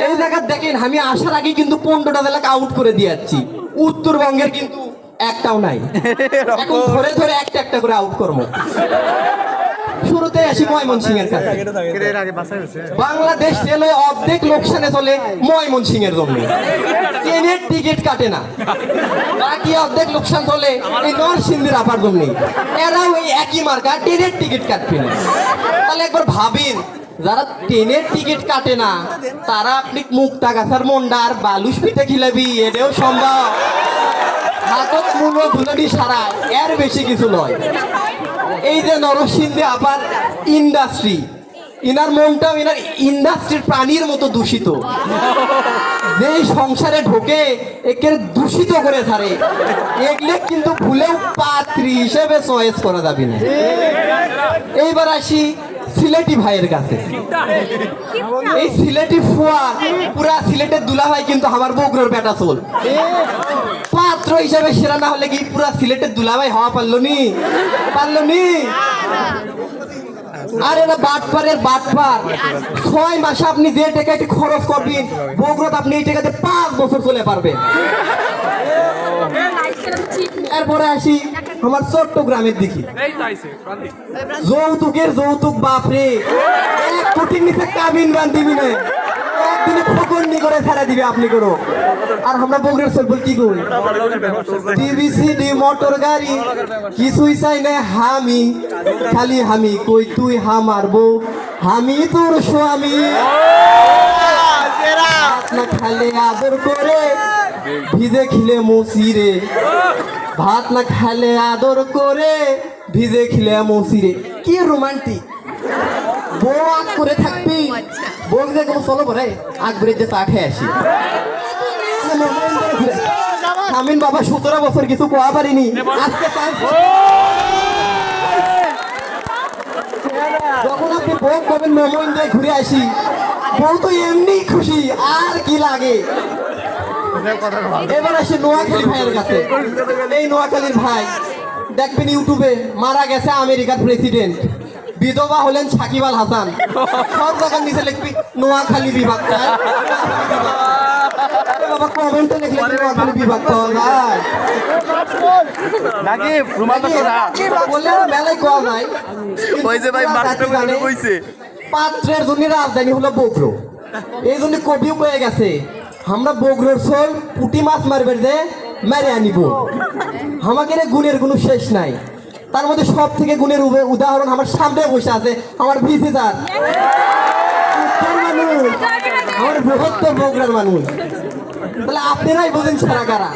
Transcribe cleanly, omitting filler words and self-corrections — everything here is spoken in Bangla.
এই জায়গা দেখেন, আমি আসার আগে কিন্তু 15টা জেলাকে আউট করে দিয়ে যাচ্ছি। উত্তরবঙ্গের কিন্তু একটাও নাই। এখন ধরে ধরে একটা একটা করে আউট করবো। শুরুতে আসি ময়মনসিং এর কাছে। বাংলাদেশ রেলওয়ে অর্ধেক লোকসানে চলে ময়মনসিং এর জন্য। ট্রেনের টিকিট কাটে না। বাকি অর্ধেক লোকসান চলে এই নরসিংদীর আপার জন্য। এরাও এই একই মার্কা, ট্রেনের টিকিট কাটবে না। তাহলে একবার ভাবিন, যারা ট্রেনের টিকিট কাটে না তারা আপনি মুক্তাগাছার মন্ডার বালুস পিঠে খিলাবি, এটাও সম্ভব। হাতত মূল্য ধুলানি সারা, এর বেশি কিছু নয়। এই যে নরসিংদী আবার ইন্ডাস্ট্রি, ইনার মনটাও ইনার ইন্ডাস্ট্রির প্রাণীর মতো দূষিত। যেই সংসারে ঢোকে একে দূষিত করে ছাড়ে, এগুলো কিন্তু ভুলেও পাত্রী হিসেবে চয়েস করা যাবে না। এইবার আসি সিলেটি ভাইয়ের কাছে। এই সিলেটি ফুয়া পুরা সিলেটের দুলাভাই কিন্তু আমার বগুড়ার বেটা চল। পাত্র হিসাবে সেরা না হলে কি পুরা সিলেটের দুলাভাই হওয়া পারলো নি? আর এরা বাটপারের বাটপার। 6 মাসে আপনি যে টাকাটি খরচ করবেন বগুড়াতে আপনি এই টাকাতে 5 বছর চলে পারবেন। এরপরে আসি আমার চট্টগ্রামের দিকে। যৌতুক বাপরে, 1 কোটির নিচে কাবিন বান্ধিবি না, একদিনে ফকন্নি করে ছাড়া দিবে আপনি করো। আর আমরা বগুড়ার সরবল কি করি? টিভিসিডি মোটর গাড়ি কিছুই চাই না হামি, খালি হামি কই তুই হামার বউ, আমি তোর স্বামী। না খালে আদর করে ভিজে খিলে মসিরে, ভাত না খালে আদর করে ভিজে খিলে মসিরে। কি রোমান্টিক! বউ আগ করে থাকবি, বউ যে কোনো চলো পরে আগ বেড়ে যে চা খেয়ে আসি। আমিন বাবা 17 বছর কিছু কোয়া পারিনি, আজকে যখন আপনি বউ কবেন মোমো ইন্ডিয়ায় ঘুরে আসি, বউ তো এমনি খুশি, আর কি লাগে। এবার আসি নোয়াখালী ভাইয়ের কাছে। এই নোয়াখালীর ভাই দেখবেন ইউটিউবে, মারা গেছে আমেরিকার প্রেসিডেন্ট, বিধবা হলেন সাকিব আল হাসান। সব জায়গার নিচে লিখবি নোয়াখালী বিভাগ। বাবা কমেন্টে লিখলে নোয়াখালী বিভাগ পাওয়া যায় নাকি? বললে মেলায় কোয়া যায়। পাত্রের জন্য রাজধানী হলো বগুড়ো। এই জন্য কবিও কয়ে গেছে, আমরা বগুড়োর সোল পুঁটি মাছ মারবে যে মেরে আনিব। আমাকে গুণের কোনো শেষ নাই। তার মধ্যে সব থেকে গুণের উদাহরণ আমার সামনে বসে আছে, আমার ভিসি স্যার, মানুষ, আমার বৃহত্তর বগুড়ার মানুষ। তাহলে আপনারাই বোঝেন সারা কারা।